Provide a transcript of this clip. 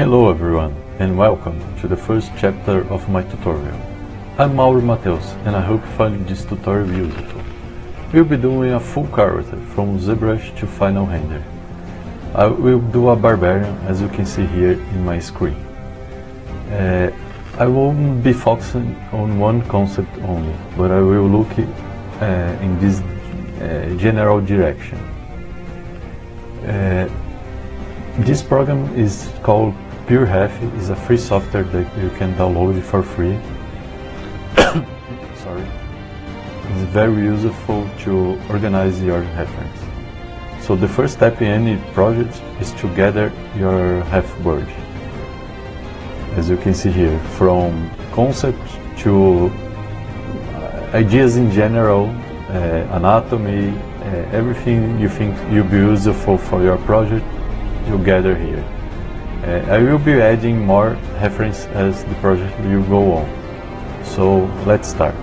Hello everyone, and welcome to the first chapter of my tutorial. I'm Mauro Mateus, and I hope you find this tutorial useful. We'll be doing a full character from ZBrush to final render. I will do a barbarian, as you can see here in my screen. I won't be focusing on one concept only, but I will look in this general direction. This program is called PureHef. It's a free software that you can download for free. Sorry. It's very useful to organize your reference. So the first step in any project is to gather your half bird. As you can see here, from concept to ideas in general, anatomy, everything you think will be useful for your project, you gather here. I will be adding more reference as the project will go on. So let's start.